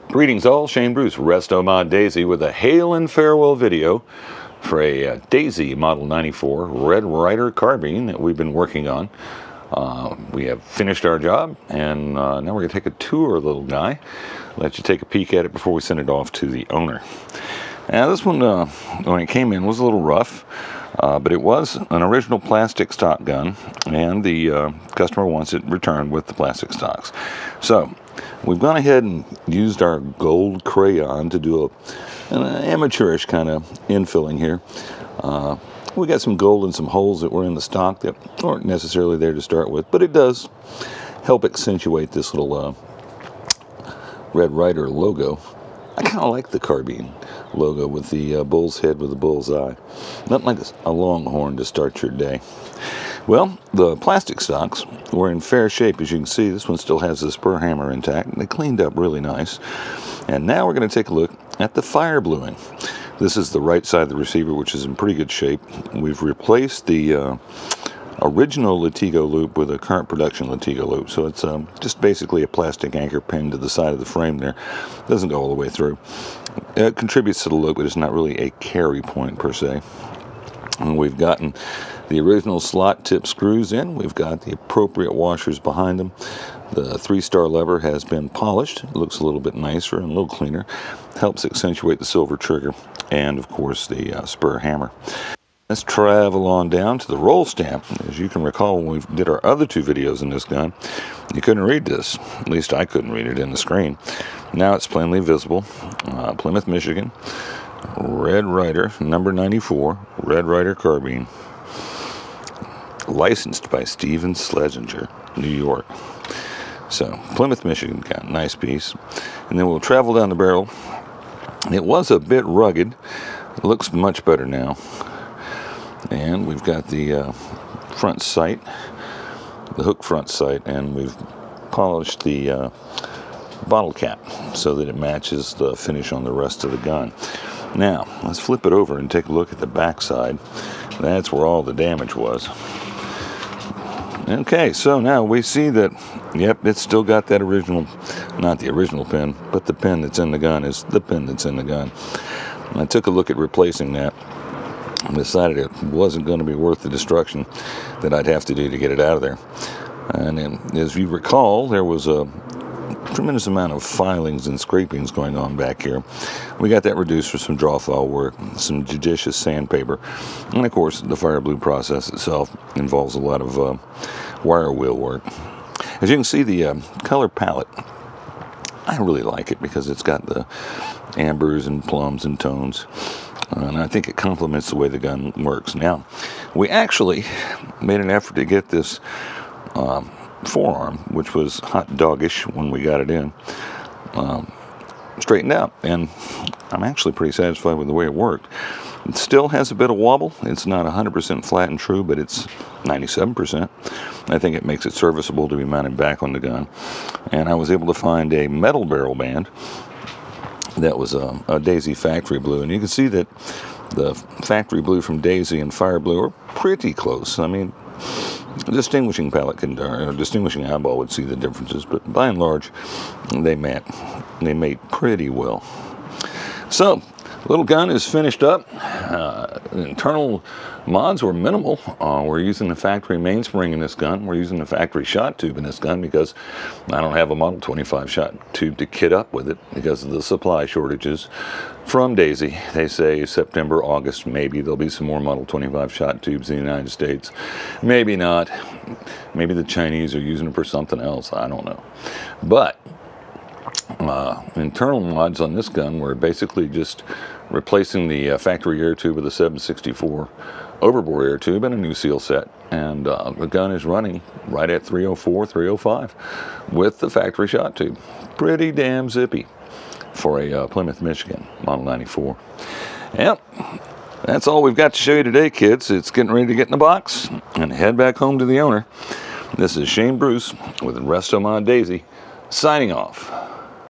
Greetings all, Shane Bruce, Resto Mod Daisy with a hail and farewell video for a Daisy Model 94 Red Ryder Carbine that we've been working on. We have finished our job, and now we're going to take a tour of the little guy, let you take a peek at it before we send it off to the owner. Now this one, when it came in, was a little rough, but it was an original plastic stock gun, and the customer wants it returned with the plastic stocks. So we've gone ahead and used our gold crayon to do an amateurish kind of infilling here. We got some gold and some holes that were in the stock that weren't necessarily there to start with, but it does help accentuate this little Red Ryder logo. I kind of like the carbine logo with the bull's head with the bull's eye. Nothing like a longhorn to start your day. Well, the plastic stocks were in fair shape. As you can see, this one still has the spur hammer intact. They cleaned up really nice. And now we're going to take a look at the fire bluing. This is the right side of the receiver, which is in pretty good shape. We've replaced the original Latigo loop with a current production Latigo loop. So it's just basically a plastic anchor pinned to the side of the frame there. Doesn't go all the way through. It contributes to the look, but it's not really a carry point per se. And we've gotten the original slot tip screws in. We've got the appropriate washers behind them. The 3-star lever has been polished. It looks a little bit nicer and a little cleaner. Helps accentuate the silver trigger and, of course, the spur hammer. Let's travel on down to the roll stamp. As you can recall, when we did our other two videos in this gun, you couldn't read this. At least I couldn't read it in the screen. Now it's plainly visible. Plymouth, Michigan. Red Ryder, number 94, Red Ryder Carbine. Licensed by Steven Schlesinger, New York. So, Plymouth, Michigan, got a nice piece. And then we'll travel down the barrel. It was a bit rugged. It looks much better now. And we've got the front sight, the hook front sight, and we've polished the bottle cap so that it matches the finish on the rest of the gun. Now, let's flip it over and take a look at the back side. That's where all the damage was. Okay, so now we see that, yep, it's still got that original, not the original pin, but the pin that's in the gun is the pin that's in the gun. I took a look at replacing that and decided it wasn't going to be worth the destruction that I'd have to do to get it out of there. And then, as you recall, there was a tremendous amount of filings and scrapings going on back here. We got that reduced for some draw file work, some judicious sandpaper, and of course the fire blue process itself involves a lot of wire wheel work. As you can see, the color palette, I really like it because it's got the ambers and plums and tones, and I think it complements the way the gun works. Now, we actually made an effort to get this forearm, which was hot doggish when we got it in, straightened out, and I'm actually pretty satisfied with the way it worked. It still has a bit of wobble. It's not 100% flat and true, but it's 97%. I think it makes it serviceable to be mounted back on the gun. And I was able to find a metal barrel band that was a Daisy factory blue, and you can see that the factory blue from Daisy and fire blue are pretty close. I mean, a distinguishing palette or a distinguishing eyeball would see the differences, but by and large, they mate pretty well. So, little gun is finished up. Internal mods were minimal. We're using the factory mainspring in this gun. We're using the factory shot tube in this gun because I don't have a Model 25 shot tube to kit up with it because of the supply shortages from Daisy. They say September, August, maybe there'll be some more Model 25 shot tubes in the United States. Maybe not. Maybe the Chinese are using them for something else. I don't know. But internal mods on this gun were basically just replacing the factory air tube with a 764 overbore air tube and a new seal set, and the gun is running right at 304, 305 with the factory shot tube. Pretty damn zippy for a Plymouth, Michigan Model 94. Yep, that's all we've got to show you today, kids. It's getting ready to get in the box and head back home to the owner. This is Shane Bruce with Resto Mod Daisy signing off.